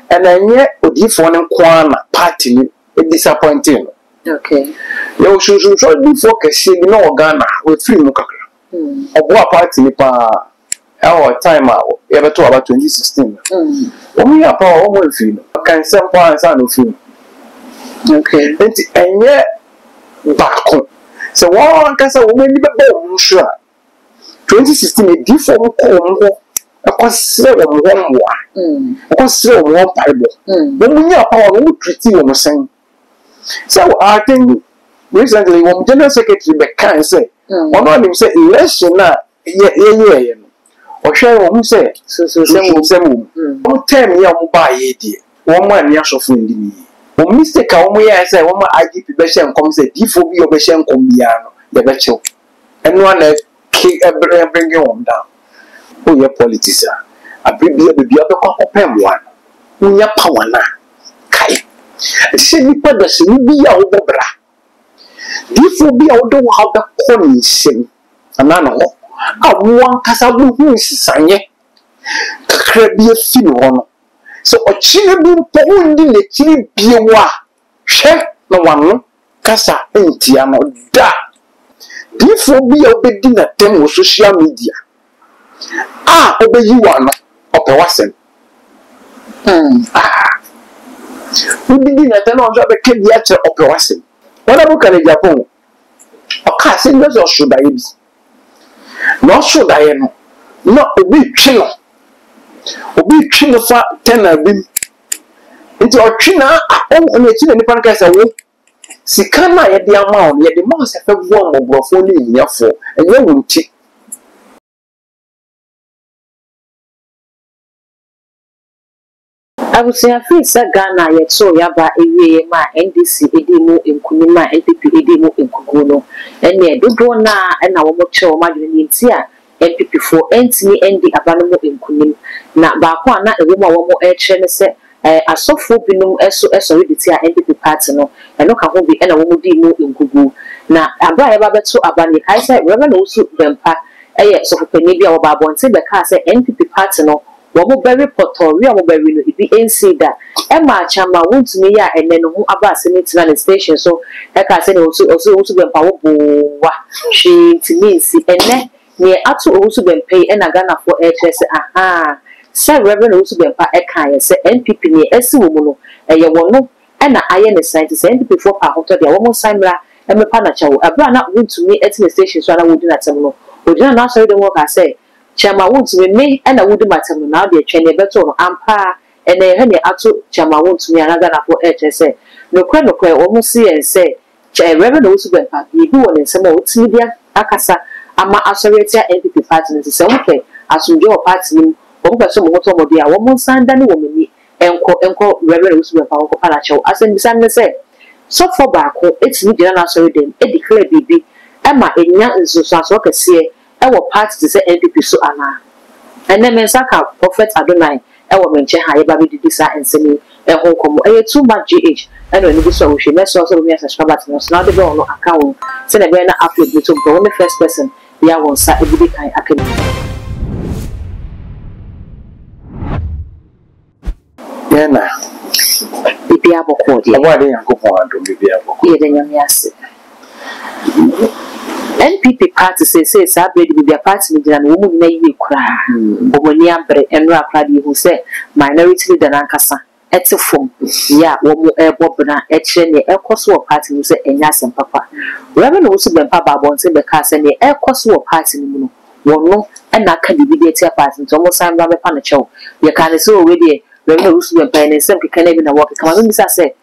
and then yet odi for no kwana party disappointing. Okay. You should be focused no Ghana with free mukakra. Obo party ni pa our time out ever to about 2016. We are power almost free. Can some points and no free. Okay. And yet back home. So one can say woman be sure 2016 a different call. I consider them one more. I consider one Bible. When we are power, we treat you saying. So I think recently when General Secretary Bekan say, one of them say election na yeah. Or share what say so some. One time ya buy it. One man ya so friend me. One mistake a one ya say one IGP be share come say D4 be be share come bia no. Ya be chill. And one bring you down. Oh, your politics, a baby, a baby, a pen one. We are power now. Kai. See me put the same be our bobra. This will be our door how the corn sing. And I know. I want Casabu who is Sanye. Crabby a fin one. So a chili pound in the chili be a wa. Share no one. Casa ain't Tiano da. This will be our bedding at them with social media. Obey you one of the Wasson. We begin at an order of a kid yet of the Wasson. What about can Japan? A casting or should I be? Nor should I am not a big chill. A big chill for 10 of them. Into a china, on a chin and the pancake away. Sikana at the amount, yet the most have one of brotholi in your four, and you won't cheat. I would say I feel Ghana yet so yaba a ma NDC edemo in Kunima NPP edemo in Kugono and near Dudona and our mocho Madrinia NPP for Anthony and the Abanamo in Kunim. Na Bakwana a woman one more say a soft binum SOS already NPP party no and no can be and a woman demo in Kugu. Na Abra Babato Abani I said Reverend also Bempa so for Penibia or Babon say the car say NPP party no. Womo berry poto we are berry no ibi ensi da e ma chama wont me ya ene no ho aba senate na station so e ka say also bempa wo bo wa hwe timisi ene ne ato also bempa e na Ghana for HS say reverend also bempa e kan ye say NPP ne esi wo mu no e ye wono e na aye ne scientist NPP for pa hoto dia wo samra e me pa na chawo abra na wont me at the station so na wo di na tem no wo di na so de wo ka say Chama won't me and I would matter now be a train better ampa and a honey ato Chama won't me another for HSA. No crime almost see and say, Reverend also went back, you go on in some old media, Akasa, Ama Asserita NPP party to say, okay, as you your party, over some automobile, one more sign than a woman, and call Reverend also went back Panacho, as in the Sun say. So for back, it's me, and answer them, a declare baby, Emma in young and so I see. Our party to say NPP so ana. And then Mensaka Prophet Adonai, our mention high baby desire and sending a home come too much GH. And when you saw she mess also me as a subscriber to us now the no account. Send a banner upload to the only first person. The hour on side every kind academy. Yana. Bibi abo kodi. What they are going to be able to NPP party say Sabri with their party and woman may you cry. Omonia bre and Rakradi who say minority than Ankasa. It's a form. Ya, woman air bobna, etching air cost party who say and yes and papa. Reverend also been papa bonds in the cast and the air cost party in no and not can be a party to almost I'm rather panacho. You can't say already. Reverend also been paying and some can even walk. Come on, I say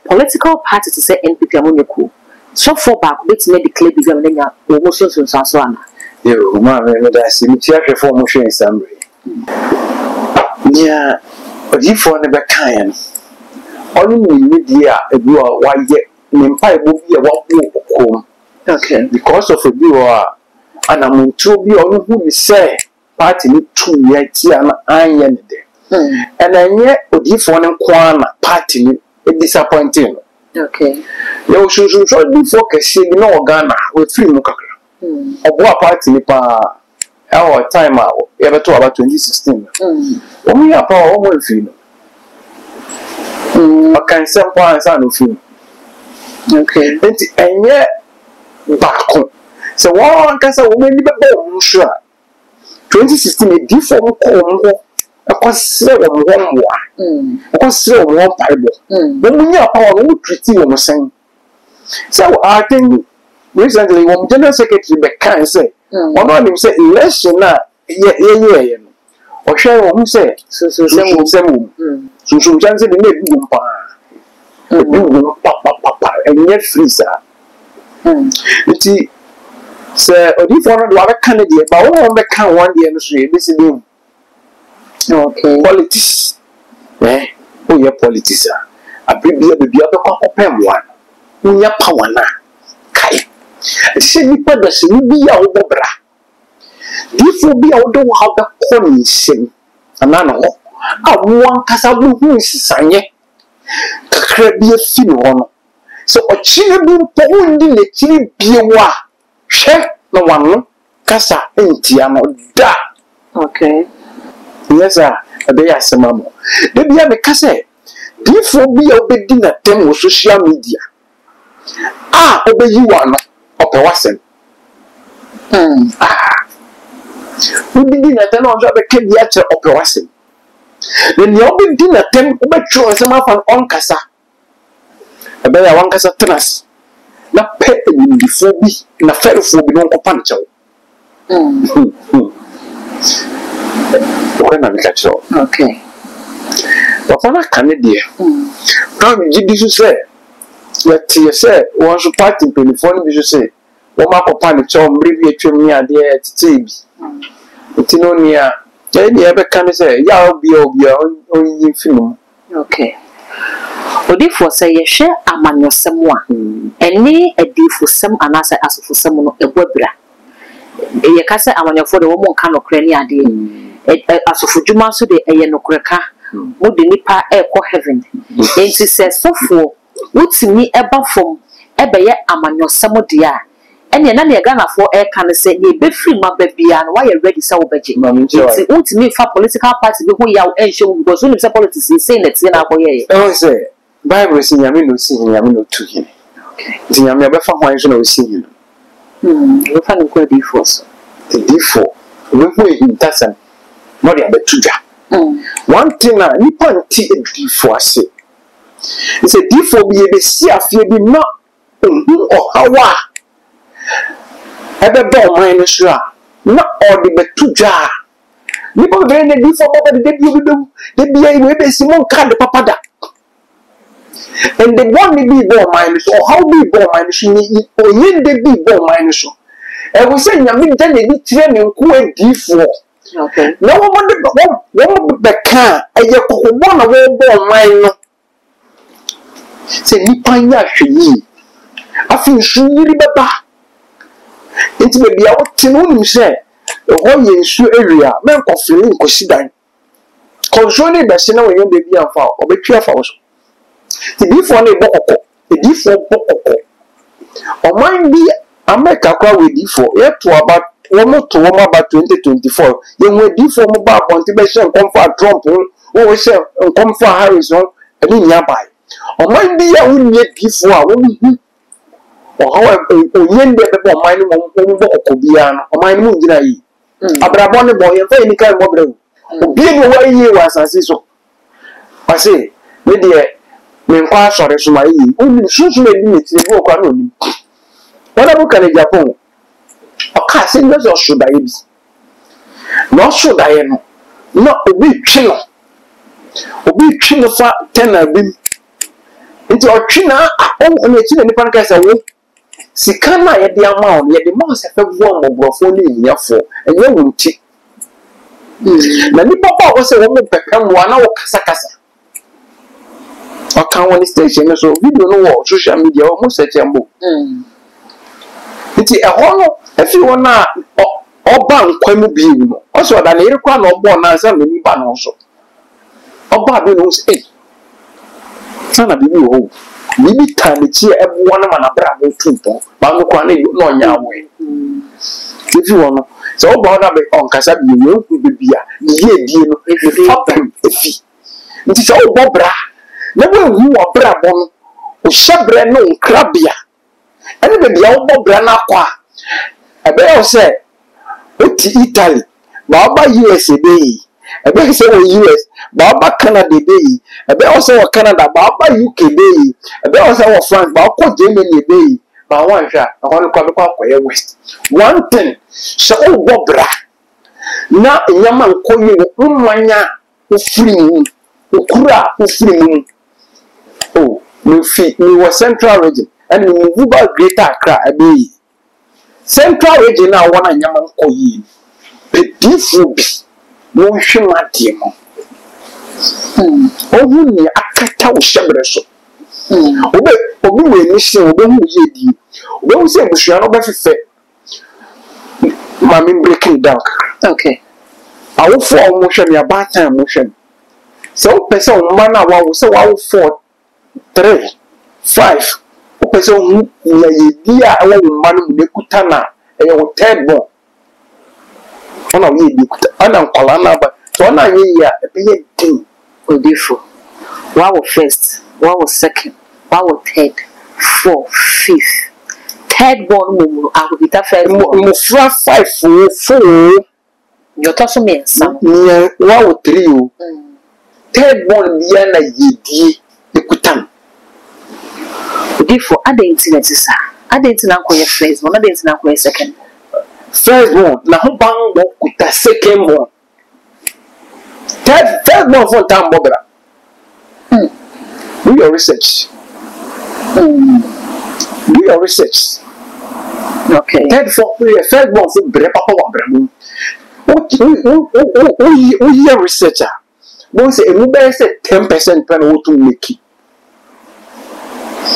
political party to say NPP among so for back, let's make the clay become almost so Sasana. You, mamma, that's the material for motion in summary. Yeah, but if one never can, only media a viewer, why yet, in pipe will be a walk home. Okay, because of a viewer, and I'm to be on who is say, party 2 years and iron day. And then yet, if one corner party disappointing. Okay. You should be focusing no Ghana with free mukakra. Obo party ni pa our time out ever to about 2016. We are power almost free. ɔkan sɛ mpo ansa no film okay nti ɛnyɛ baako sɛ wɔn ankasa wɔn ani bɛbɔ wɔn so a 2016 edifo wɔn kɔ wɔn hɔ ɛkɔsrɛ wɔn hɔ mmoa ɛkɔsrɛ wɔn hɔ mpaebɔ wɔn nyɛ power wɔn treat wɔn sɛn so I think recently wɔn general secretary bɛkan sɛ ɔno anim sɛ election a yɛyɛ no ɔhwɛ wɔn sɛ sunsunhyɛn wɔ mu sunsunhyɛn sɛ de na ebi wɔm paa ebi wɔm papapapa ɛnyɛ free saa nti sɛ odiifoɔ no de wabɛka ne deɛ ba wɔn bɛka wɔn deɛ no so ebesi de mu okay politics oyɛ politics a abiri bia beebi abɛkɔ akɔpɛ mmoa no wonya power na kae ɛti sɛ nipa da sɛ bi a wɔbɔ bra diifo bi a wɔde wɔn abɛkɔ ne nsɛm anaa na hɔ a wɔn ankasa wɔhu nsisanyɛ kakra bi afi ne hɔ no sɛ ɔkyerɛ bi mpo wɔndi n'akyiri bie a hwɛ na wano kasa ntia no da okay yes a ɛbɛyɛ asɛm ama da bia meka sɛ diifo bi a wobɛdi n'atɛm wɔ social media a wobɛyi wɔ ano ɔpɛ w'asɛm wobɛdi n'atɛm na ɔnso abɛka bi akyerɛ ɔpɛ w'asɛm na nea wobɛdi n'atɛm wobɛtwerɛ nsɛm afa no ɔnkasa ɛbɛyɛ a wankasa tena ase na pɛ animdifoɔ bi na fɛrefoɔ bi na wɔnkɔpa no kyɛw wɔkɔ na meka kyerɛ wo okay papa no aka ne deɛ na megye di so sɛ yɛteɛ sɛ wɔn so party mpanimfoɔ no bi so sɛ wɔn akɔpa no kyɛw mmerɛ bi atwam ne adeɛ tetee bi nti no ni a ɛyɛ deɛ ɛbɛka ne sɛ yɛ a obia ɔnyi mfi no mu okay odiifoɔ sɛ yɛhwɛ amanyɔsɛm a ɛne adiifosɛm anaasɛ asofosɛm no ɛbɔ bra yɛka sɛ amanyɔfoɔ de wɔn nka nɔkorɛ ne adeɛ asofodwuma nso de ɛyɛ nɔkorɛ ka mo de nipa ɛkɔ heaven nti sɛ sɔfoɔ wotumi ɛba fam ɛbɛyɛ amanyɔsɛm deɛ a ɛnna ɛna ne Ghanafoɔ ɛka no sɛ ne ebɛfiri ma ba bia no wayɛ ready sɛ wobɛgye nti wotumi fa political party bi ho yaw ɛnhyɛ wo because wonim sɛ politics sei na tie na akɔyɛ ɛho sɛ Bible sɛ nyame na osi nyame na otu hene nti nyame abɛfa ho nso na osi hene wɔfa no nkɔ adiifoɔ so adiifoɔ wobɛhu ehintasɛm na ɔde abɛto dwa one thing a nipa nti adiifoɔ ase sɛ adiifoɔ bi yɛbɛsi afeɛ bi na ohu ɔhaw a ɛbɛbɛ ɔman no so a na ɔde bɛto dwa a nipa bebree na adiifoɔ bɔbɔ de dabi obibɛwu dabi ayi wɔbɛsi mo nka de papa da and the one be born minus or how be born minus or yin de be born minus. And we say, Yamin done a train and cool D4. Okay. No one the car, and you one of all born minor. Say, Nipanya, she I feel she really baba. It may be out to know him say, the whole yin area, men of feeling consider. Concerning the sinner when you be a foul or be careful. The before ne bokoko, the before bokoko. Or mind be America with D4, yet to about 2024. Young with D4 mobile contribution come for Trump, or say, and come for Harrison, and in nearby. Or mind be a win yet D4, or however, yen the mind of Bian, or my moon dinai. Abrabon boy, and any kind of mobile. Be away ye was as so. I say, my dear. Menkwa sɔre so ma yi oni sunsun ebi mi ti wo kwa no ni wala bu kan Japan ɔka sɛ nyɛ sɛ ɔsodaeɛ bi na ɔsodaeɛ no na obi twi no fa tena bi nti ɔtwi na ɔno ekyi na nipa no ka sɛ wo sika na yɛde ama wo yɛde ma sɛ fɛ vu amɔborɔfo ne nyiafo ɛnyɛ wo nti na nipa ba wɔ sɛ wɔn pɛpɛ mmoa na wɔ kasa ɔka wɔn station no so video no wɔ social media wɔn search ambo nti ɛhɔ no efi wɔn a ɔba nkwa mu bi mu ɔsɛ ɔda ne yere kwa na ɔbɔ na nsa mani ba no so ɔba bi no sɛ sana bibi wɔ bibi ta ne chi ɛboɔ no ma na bra mo tunpɔ ba no kwa ne no nya awe efi wɔn no sɛ ɔba na be ɔnkasa bi wo ku bibia ne yɛ die no efi fapem efi nti sɛ ɔbɔ bra Never who are brabon, or shabre no crabia. And the Biao Branaqua. A bear said, what Italy, Baba USA Day. A bear say US, Baba Canada Day. A bear also Canada, Baba UK Day. A bear also France, Baba Germany Day. But one shot, I want to come west. One thing, so Bobra. Now, Yaman call you Umanya, who free, who cura, who free. Oh, we were Central Region, and we move about Greater Accra a day. Central Region now, one and Yaman call you. The beef will be no shima demo. Oh, you are a cat shabresso. Obi we mission, Obi who ye. Obi say, Bushano Buffet. Mammy breaking down. Okay. I will fall motion, your bad time motion. So, person, man, I will say, I will 4, 3, 5. Person, dear, I will man, the Kutana, and your third born. One of you, Anna Colana, but one I hear a pay thing. Oh, different. One was first, one was second, one was third, 4, 5th. Third born, I will be that first. Mufra 5 4. Your toss me some. Near 1 or 3. Third born, Diana Yedi, the Kutan. Different, I didn't sir. I didn't know your first one, I didn't know your second. First born, now bang Kuta, second born. Third born for time, Bobra. Do your research. Do your research. Okay. Third born for Brepa. What year researcher? Once a mobile said 10% pen to make it.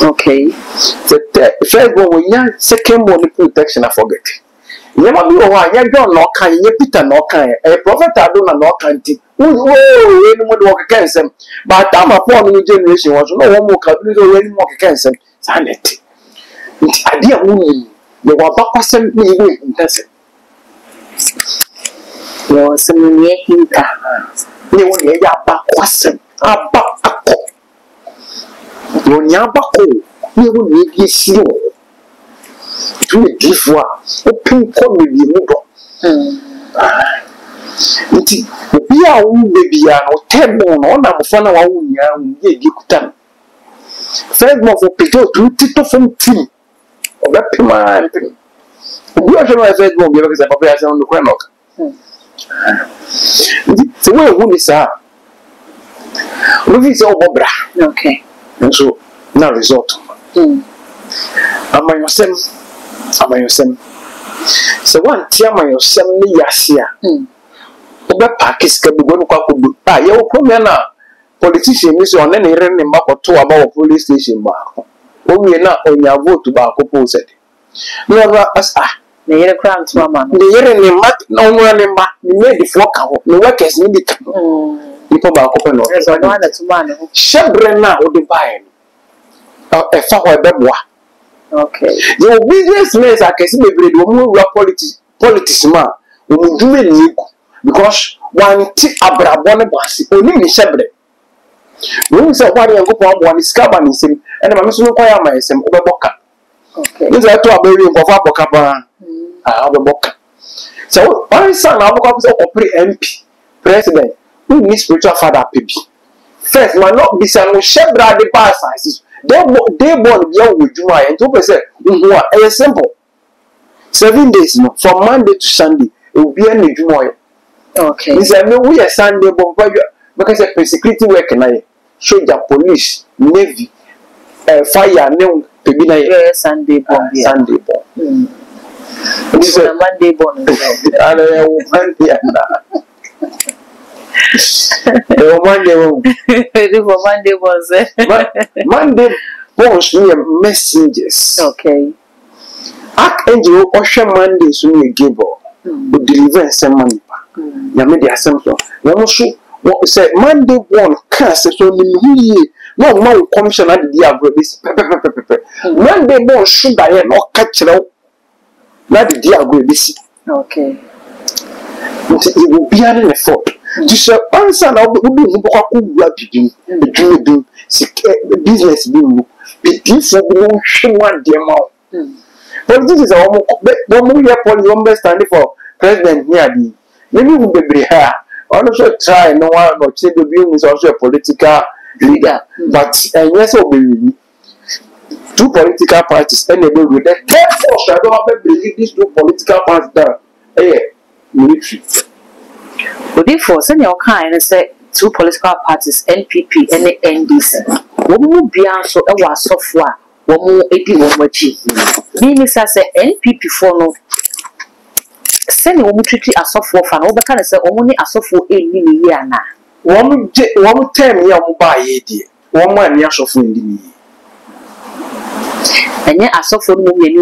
Okay. The first born when young, second born protection, I forget. Never be a while, young John North kind, Peter North kind, a prophet I don't know country. Oh, anyone walk against them. But I'm upon new generation was no one more calculate any more against them. Sanity. I dear woman, you were back send me in person. You some near him. You were near back wasn't a back a call. You near back, you will need you see. Do a different open comedy modo. Be a wound baby or 10 more on a fun of our own young Gikutan. Third more for Peter to Tito from Tea or that Pima. We are sure I said, well, because I'm on the Granok. The way who is our Ruby's over bra. Okay. And so now resort. Am I yourself? Am I yourself? So one tear my yourself, Yasia. Oba Pakis can be going to ah, you come here now. Politician is on any random map or 2 about police station bar. Oh, we are not on your vote to bar opposite. No, as the year crown to a man. The year in the mat, no one back, you made the flock out, no workers needed. People back open. There's one to man. Shabrena or the buying a far bebois. Okay. Your businessmen are casing a breed when politician will do it because one tick abrabone basi only in Shabre. When say one young one is cabin is him, and I'm also quite myself over Boca. Okay. This is a baby of Boca. Boca. So, one son of MP, president, who needs spiritual father, baby. First, man, not be some Shabra the bar sizes. They born young with Juma and 2%. It's simple. 7 days from Monday to Sunday, it will be any Juma. Okay. This is no we are Sunday, but because of security work and I show the police, navy, fire, no, to be a Sunday born. Sunday born. This is a Monday born. And I will find the Monday was Monday borns near messengers. Okay. Archangel Osha Monday soon you give up. Would deliver some money. Yamidi Assumption. What say Monday one cast so no more commission at the Diagro. Monday born sugar and not catch it out. Not the Diagro. Okay. It will be an effort. Just answer now, we do business being for one dear. But this is our one standing for president near the maybe we be here. Also try no one but say the being is also a political leader. But yes, obey two political parties and they will with that. Therefore, I don't believe these two political parties that military. But therefore, send your kind and say two political parties, NPP and NDC. One will be also a was software, one more 81 G. Meaning, say NPP for no send your treaty as software fan over can say only a software in year now. One 10 year buy it, 1 man years of in and yet I suffer no money.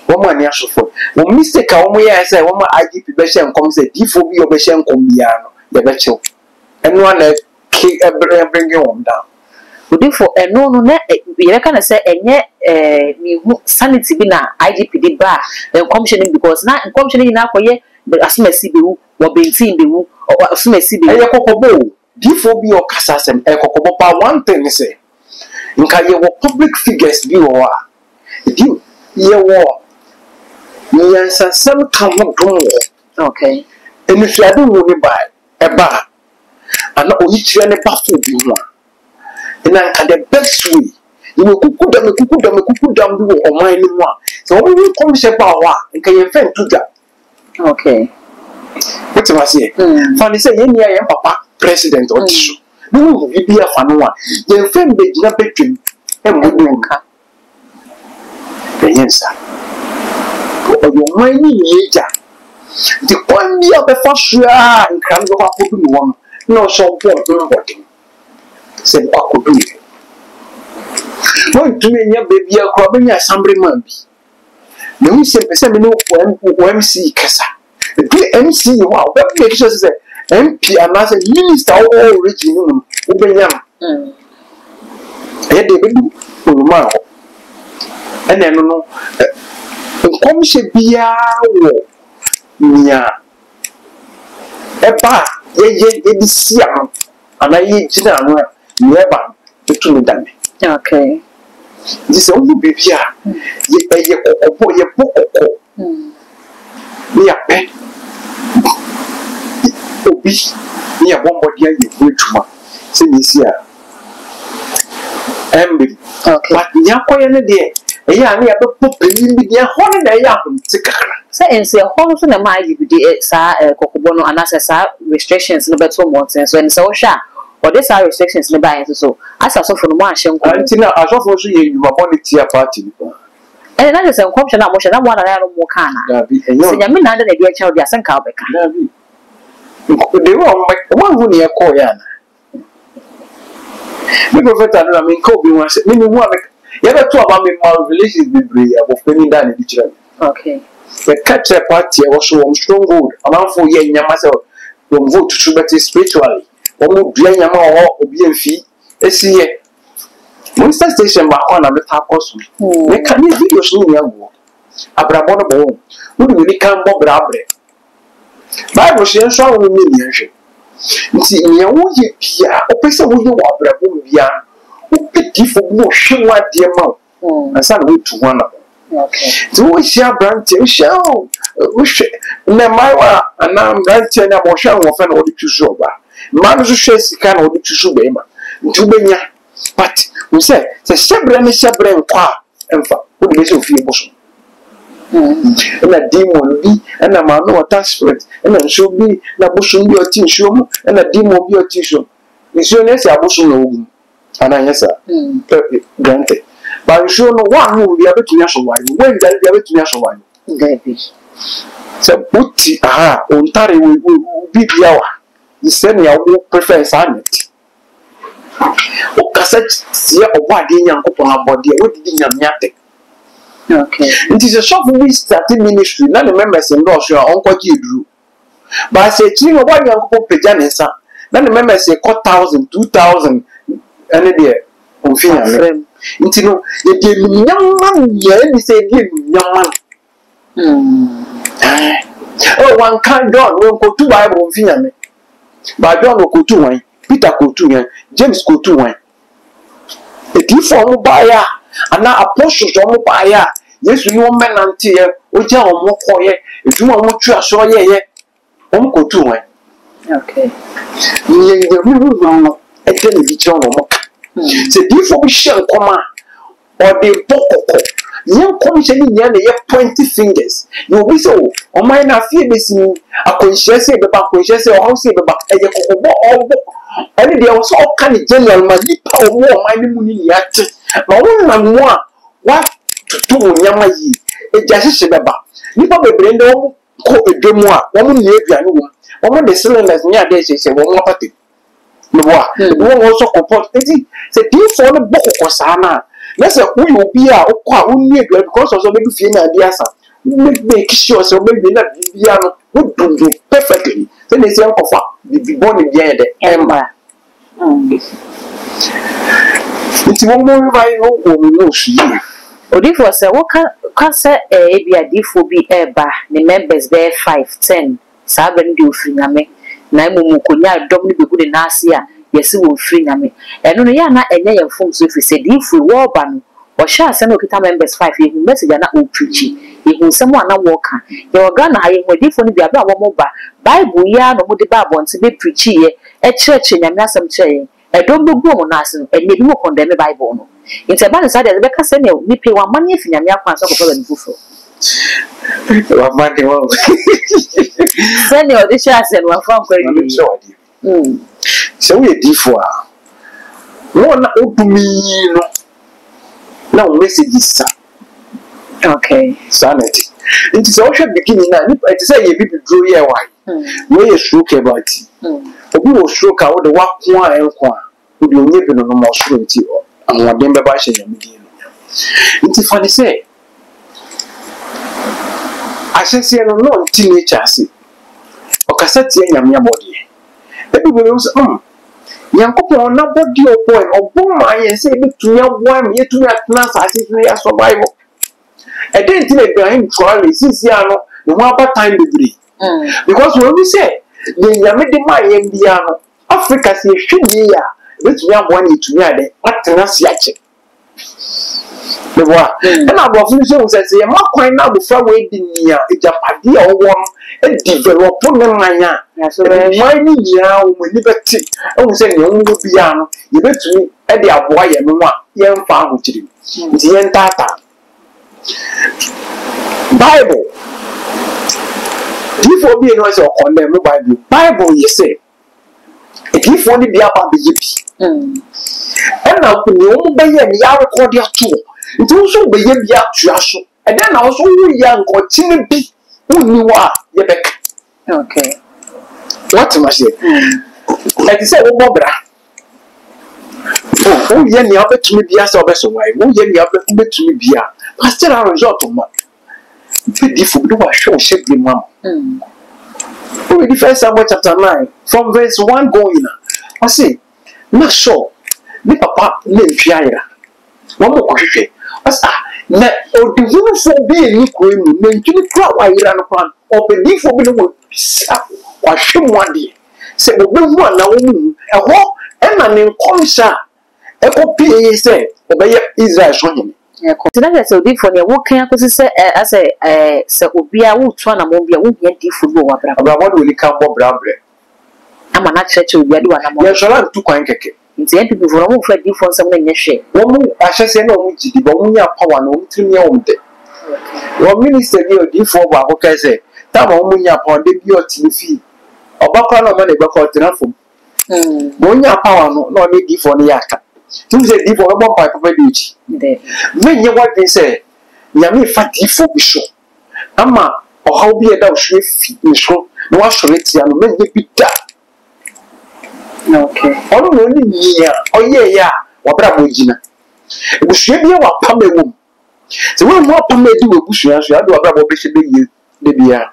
1 man years of one mistake. I say, one more IGP Beshan comes a D4B or Beshan Combiano, the Betchel, and one bring you on down. Therefore, and no, you can say, and yet, sanity be now IGP did bar, and commissioning because now commissioning now for ye, but as soon as CBU or being seen the woo, or as soon as CBU, a cocobo, D4B or Cassas and a cocobo, one thing say. You can hear what public figures be or you hear war. Yes, and some come home. Okay. And if you don't want to buy a bar, and not each and a baffle be one. And I can the best way. You will cook them, or mine one. So when you come to power, and can you defend to that? Okay. What am I saying? Funny say, yeah, papa, president or issue. No, you be a fan one. The friend be not between and would do. The answer. Your money, the one year before sure and can't go up to one. No, so important. Said, I could do it. Going to me, your baby, a crubbing a somebody man. No, we say, MC Cassa. The MC, wow, that makes us say. MP and as a minister all original Ubeyam. They do Ulma. And then no commission be a near a bar, ye siam, and I eat dinner nearby to me done. Okay. This only be here. Ye pay your book. We are paid. Obi near one body you go to say this year. Okay. But Yakoya day, a young put the holiday. Say and say, Holmes and my GPD, sir, Cocobono, and as restrictions no better more sense when so sharp. Or these are restrictions in the buy so as I saw from Martian. Until I saw for you upon the tea party. And that is a corruption of motion. I want to know more can. I mean, under the dear child, yes, and Calbeck. They won't make one who near Koyan. The prophet, I mean, Kobe was meaning one. You ever talk about me, my relations with Bria of penny down in each other. Okay. The catcher party also on stronghold, around 4 years, Yamasa will vote to Subati spiritually. Or move Yama or BMF, a CA. Monster station by on a better cost. They can be videos in your Abrabona bone. Who really come Bob Rabre? Bible says, "So we million." See, you will be a person who you are, Brabubia, who pity for no shame what dear mouth, and some way to one of them. Okay. So we shall branch, shall wish Namawa, and now branch and I'm shall often order to show back. Man who says he can order to show Bema, to Benya. But we say, the Sabran, and for who is of your bosom. And a demon be, and a man no attachment, and a should be, na bosom be your tissue, and a demon be your tissue. It's your nest, I bosom, and I answer, granted. But you sure no one who will be able to national wine, when they'll be able to national wine. So, Putti, Ontari will be the hour. You send me a prefer silent. O cassette, see a body young upon a body, what did you have? Okay. It is a shop we started ministry. None of the members in Russia are uncle Drew. But I say, you know what young couple Pejanesa. None of the members say, 1,000, 2,000, and a day. Until you know, you give me young man, you say, give me young man. Oh, one can't go, won't go to Bible, Fiame. But John Kotu one, Peter Kotu one, James Kotu one. A different buyer, and now apostles on buyer. Yes, you want men and tear, which are more quiet, if you want to show ye, Kotu one. Okay. The real wrong, a television or mock. The different shell comma or the boko. Young commission in the 20 fingers. You will be so. Or mine are fear missing a conscious about conscious or house about a yakobo. And there was all kind of general, my lip or more, my money yet. My woman, what to do, Yamayi, a just about. Nipper brain don't call a demois, woman, you woman, the cylinders near this is a woman party. The woman also comport. It's a deal for the book or sana. Let's say who will be a who need because of maybe feeling ideas. Make sure so maybe not piano would do perfectly. Then they say, oh, be born in the end. Emma. It's one more revival or no, she. If was a what say a be a diffo be eba, the members bear 5, 10, 7 do free name. Namu Mukunya, Dominic be good in Asia. Yes, we will free name. And only Yana and Yan Fonks if we said if we war ban or shall send Okita members 5 years message and not preachy. If you someone not walker, your gun I am different be about one mobile. Bible yarn or the Babon to be preachy, a church in a massam chain. I don't go on us and maybe more condemn the Bible. It's a balance that Rebecca send you, me pay 1 money if you are not so buffalo. Send your dishes and one from Queen. So we differ. One open me no messages. Okay. Sanity. It is also beginning now. It is a people draw here. Why? Where you stroke about it. We will stroke out the walk one and one. We will live in a more surety and what them by saying. It is funny say. I say no teenagers. Or cassette in your body. Everybody was Yanko na body or boy or boy and say to your one yet to that class as if we are survival. I didn't think behind trial since Yano, the one time degree. Because when we say the Yamedi Indiano, Africa should be here, which we are one to me, what can I see? The war. And our officials say, I'm not quite now before waiting near a Japadia or one and develop on the Maya. So, why me now when liberty? I will say, you will be young. You bet me at the boy and one young farm with you. The entire Bible. Before being also condemn the Bible, you say, if you want to be about the Yippie. And now, you by a record your tour. It also be a trash. And then also young or Timothy who you are, Yebek. Okay. What must I say? Like you said, Bobra. Oh, yeah, you have to be a service away. Oh, yeah, you have to be a. But still, I resort to my. If you do a show, shape the mom. We the first Samuel chapter 9, from verse 1 going. I say, not sure. The papa named Pierre. One more question. Na odihunu fo bi enikro emu na ntuni kra wa yira no kran obedifo bi no wo bisa wa hwemu ade se obehu ana wo mu eho na ne nkomsha ekopie se obeye Israel so hene tina se odifo ne wo kan akosi se se obia wo to na mo bia wo hia difo bi wo abra abra wo ni kan bo brabre ama na cheche obia de wa na mo ye so la ntu kwan keke nti en people for mo fa difo nsem na nyehwe wo mu ahyese na wo gidi bo mu nya power na wo tiri nya wo mde wo minister bi odifo bo akoka se ta ma wo nya power de bi otini fi obakwa na ma na be ko tena fom wo nya power no na o difo no yaka tu se difo no bo pa papa di uchi de me nya what they say nya me fa difo bi so ama o ha obi e da o hwe fi ni so na wa so leti ano me nya bi da. Okay. Ono no ni ya oye ya wabra bojina ebusua bia wa pamewum se we mo pamedi we busua so ade wabra bo behye be ye de bia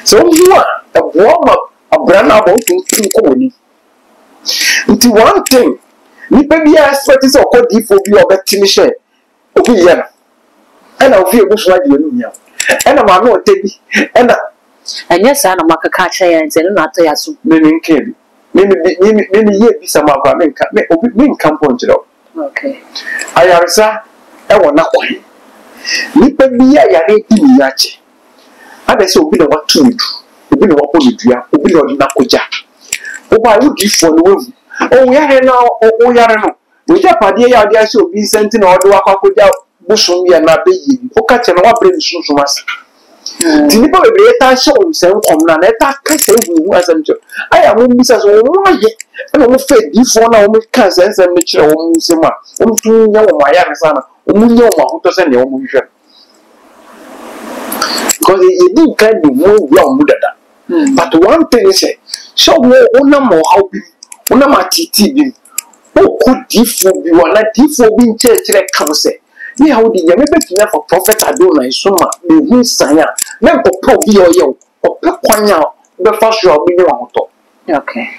so huwa ebo ma abra na bo tun ko woni nti one thing ni pe bia expect se okodi fo bi obetimi hye obi ye na ena ofi ebusua de enu nya ena ma no otebi ena And yes, I'm a catcher and say, not to us. Meaning, Kelly. Many years, some of our men come point it out. Okay. I am, sir. I want not one. Nipa bi a yare di mi yache. Ada se obi na watu edu. Obi na wapo edua, obi na odi na koja. Oba wo di fo no wu. O yare na o yare no. We ja pade ya odi ase obi senti na odo akwa koja busum ya na be yi. O ka che na wa bre nsunsun ase. Ti nipa bebre ta hye o nsem kom na ta ka se wu asem cho. Aya mo bisa so wo aye. Na mo fe di fo na o mo ka se nsem me kire o mo nsem a. O tu nya wo ma yare sana. Omunye o ma hoto se ne o mu hwe. Because you didn't kind of move your mother. But one thing is, so one more how be one more TT. Who could differ be one like differ being church like counsel? Me how the young people for prophet Adonai Soma, the who sign, never probably or Pequania, the first year of being auto. Okay.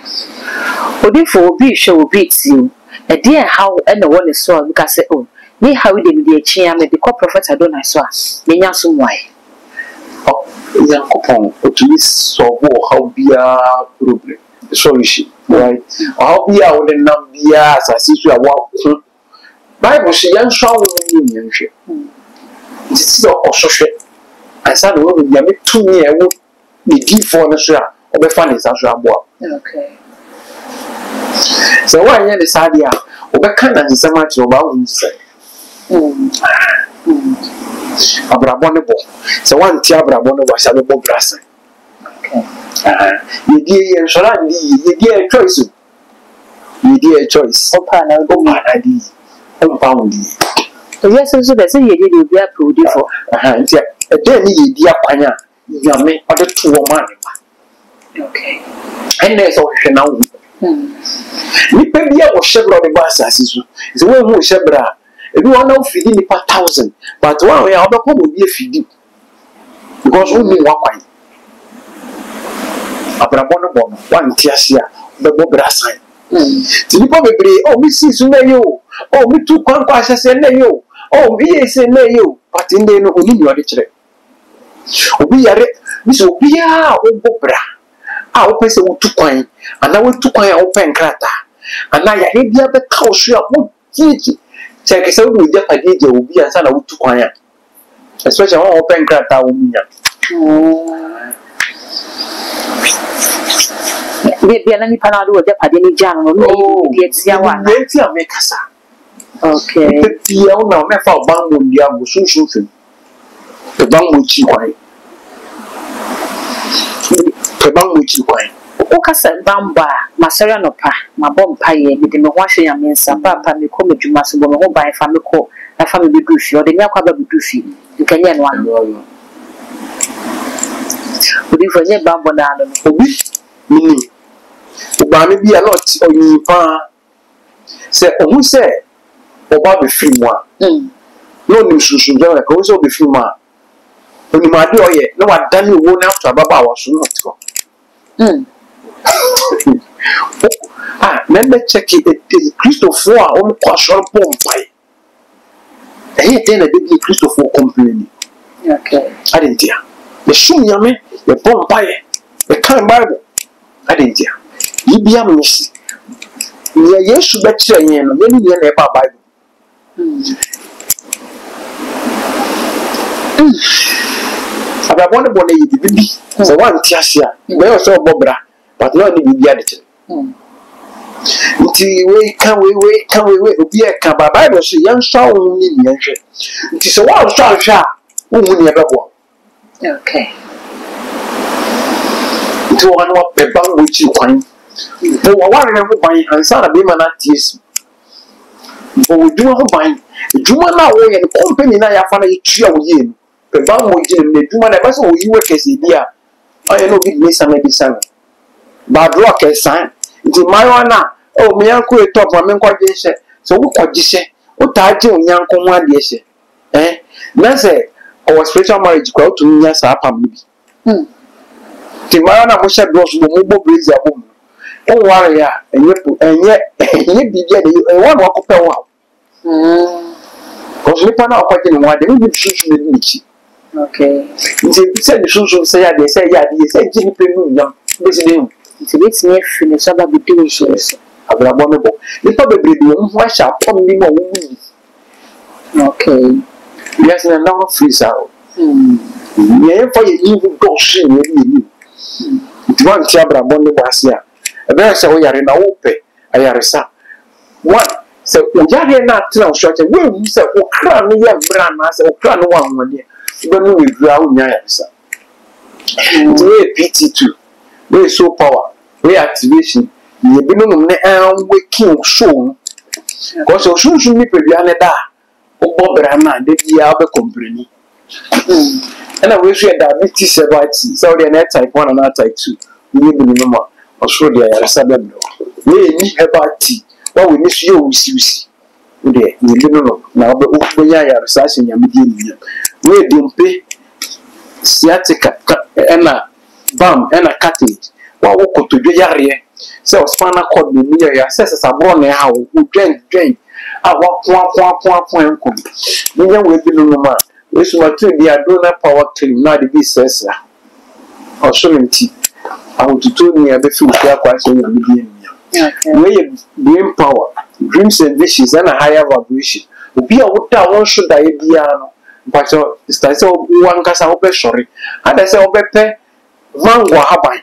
Odifo be show beats you. A dear how and the one is so because oh, me how they be a chair may be called prophet Adonai Swa, Menya some why. Yankopon to solve how be a problem solution, right? How be out and not be as I see you a walk. Bible she young strong woman. This is also shit. I said, well, we are 2 years old, the deep for the share of the funny as okay. So, why is the idea? What kind of so much about say? Abrabonable. So one Tiabrabono was a little brass. You dear Shalan, you dear choice. You dear choice. Oh, my idea. Oh, pound. Yes, so that's a year you be a pretty for. Then you dear Panya, you may other 2 money. Okay. And there's all now. Nipebia was Chevron the Bassas. It's one more Chevra. Everyone now feeding the 1,000, but one way I'll will be a feeding because only one point. Abrabon, one Tiasia, the Bobra sign. Probably, oh, Mrs. Mayo, oh, me too, Conquas and Mayo, oh, me is a Mayo, but in the no only your rich. We are Miss Obia, oh, Bobra. I'll pay some 2 coin, and I will 2 coin open crater, and I hate the other cow shop. Check it out with the idea will be a son of 2 coin, especially on open crater. Maybe any panado with the Padini Jam or yes, Yawan. Make us. Okay. The owner may fall bang with the Abu Sunshun. The bang with Chiwai. The bang with Chiwai. Okasa Bamba, Masara no pa, my bomb pie, with the washing and means some papa, me come to Massimo, who buy a family call, a family goofy, or the milk of a goofy. You can get one. Would you forget Bamba down? Meaning, Obama be a lot on you, pa. Say, who say, Obama free one. No news should also be free man. When you might do it, no one done you won't have to have about was not go. Remember check it. Christopher on question bomb by. I then I did Christopher complaining. Okay. I didn't hear. The shoe yame, the bomb by the kind Bible. I didn't hear. You be a miss. Yes, you bet you know, many years about Bible. I want to believe the baby. So one Tiasia, we also Bobra. But not the reality. We can be a Bible, so young soul in the it is a one shot, whom never won. Okay. To one of the bang which you find. For one never buy and son of women at this. But we do not buy. Do not way and company I find a trio yin. The bang which you do not ever so you work as a dear. I know it may some medicine. Bad rock is sign. It's my one now. Oh, me uncle talk my men quite say. So what you say? What I do in young come one day. Eh? Nancy, our spiritual marriage go to me as a family. The Marana was a gross mobile blazer woman. Oh, warrior, and yet, and one walk up a while. Because we found out quite in one, they will be shooting with me. Okay. Nti say the so say ya dey say gini pe nu nyam besi dey. Nti betime fini so ba bidi wo so. Abrabo me bo. Nipa bebre bi wo ho ahya pom ni mo wo ni. Okay. Yes na now freeze out. Yeah, for you go see you. Nti wan ti abrabo ne bo ase a. E be say wo yare na wo pe ayaresa. One say o yare na tena o short we hu say o kra no ye bra na say o kra no wa nwode. Be no we dura wo nya yaresa. Nti PT2 we so power we activation ye bi no ne an waking show because o shun ni pe bia ne da o bo bra na de bia be compreni and we share diabetes severity so the net type 1 and type 2 we be no ma o so de yaresa be do we ni hepatitis what we need you usi we ni no na o nya yaresa se nya me di we dempe sciatica ena bam ena cartilage wa wo kotodwe yare se o spinal cord ni ya se sabro na ha wo dwen a wa po enko ni nya we bi no ma we so matu di adona power cream na de bi sesa o so menti a wo tutu ni abe fi fi akwa so nya bi ni we brain power dreams and wishes and a higher vibration obi a wo ta won so da e bia no but start say one kasa wo be sorry and say wo be pe mango haban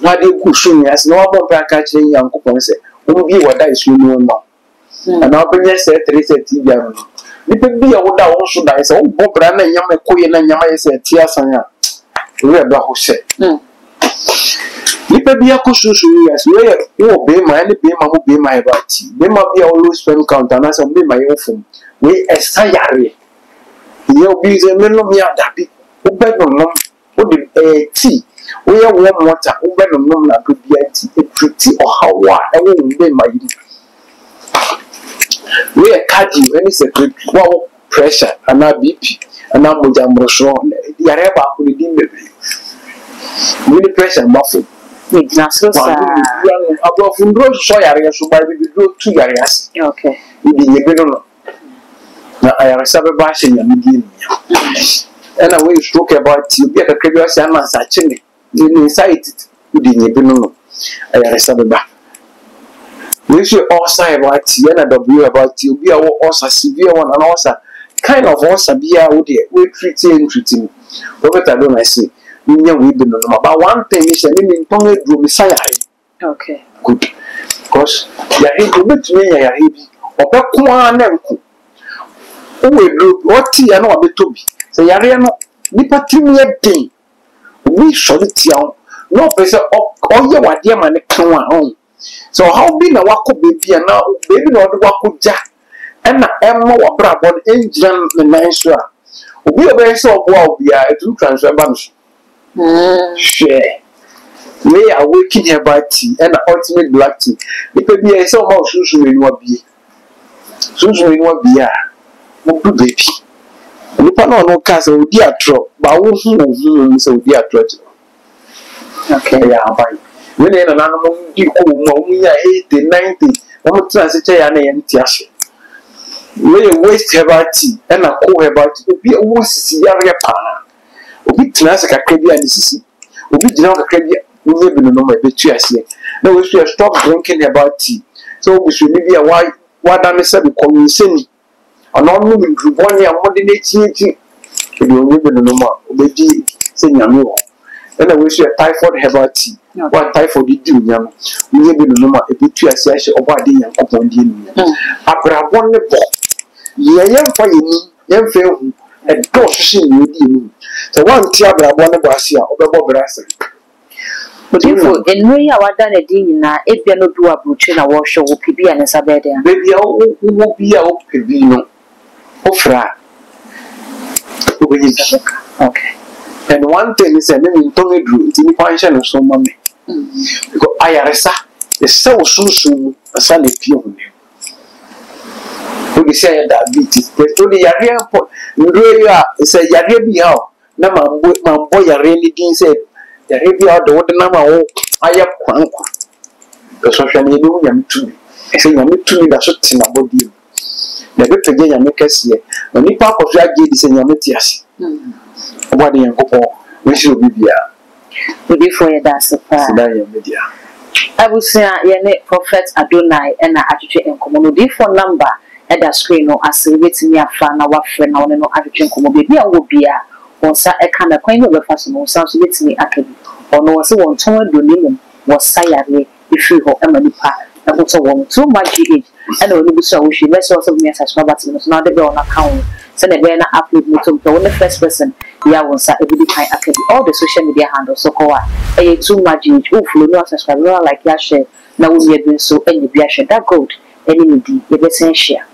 na de ku sumi as no abo pe aka kire yankopon say wo bi wada isu no ma and na be say 330 bia no ni pe bi a wo da wo so da say wo bo bra na nyama koye na nyama ye say ti asan a wo e do ho se ni pe bi akosusu yes we wo be ma ni be ma mo be ma e ba ti be ma bi a wo low sperm count na say be ma ye wo fom we esayare you be the mellow me at that. Who bed no who the tea. We are warm water, who bed no na to be a tea or how I won't be my. We are cardio any secret wow pressure and now BP and now Mojamosho. Yareba who didn't be really pressure muffin. Ignacio, above from road so areas so by we go 2 areas. Okay. We be a na ayaresa be ba hye nyame di ena we stroke about you be ka krebi ase na sa chine ni insight di nyebi no ayaresa be ba we should also about you na w about you be a also severe one and also kind of also be a we treating we better don't I say we be no but one thing is ni nton edru mi saya okay good because ya he go betumi ya he bi obekwa na nku we do what ya no abetobi say yare no nipa timi e den we soliti on no person oye wade ma ne kan on so how be na wako baby na baby na ode wako ja na emma wa brabo engiran ne nanso a obi obe se obo a obi a etu transfer ba no share we are waking here by tea and ultimate black tea nipa bi e se o ma osusu menu abi susu menu abi a mo do baby nipa na no ka se odi atro ba wo hu se odi atro okay ya abai we na na no di ko mo nya 80 90 mo tran se che ya na ye ntiaso we waste hebati and a co hebati obi wo sisi yare pa obi tran se kakra bi ani sisi obi gina kakra bi nye bi no ma betu ase na we should stop drinking hebati so we should be a why da me se be kominseni ono no mi gruboni amode na chichi e bi onye bi no ma obeji se nyame wo na we should typhoid hebati what typhoid di nyame nye bi no ma e betu ase ahye obo ade yankopon di ni abrabon ne bo ye yemfa yeni yemfa hu e do hye ni di ni so one ti abrabon ne bo ase a obebo brase Odifo enwe ya wada na di nyina ebia no bi wa bruche na wo hwe wo pibi ane sabede ya baby wo bi a wo pibi no ofra okay and one thing is that me nton edru nti ni kwansha no so ma me because ayaresa the so sunsun asa le pie ho ne we be say diabetes but to the yare po ndro ya say yare bi ha na mambo yare ni din say yare bi ha do de na ma wo aye kwanku so hwe ne bi nyam tumi say nyam tumi da so tina body na be pege nyam kese na nipa akofia ge di say nyam ti ase What the uncle, we should be there. Would you for your dance? Media. I would say, Prophet Adonai and I attitude in common for number at the screen or as a waiting near fan, our friend, or no attitude common baby, I will be a or sa a kind of coin of a fashion or sounds with me at or no, so one tone do minimum was sayari if you ho Emily Pa, and also one too much age, and only so she less also me as a small but not the on account. Send a banner upload me to the first person. Yeah, once I every time I can all the social media handles so called a too much age. Oh, no subscribe like Yasha. Now we are doing so any be that gold. Any need, you share.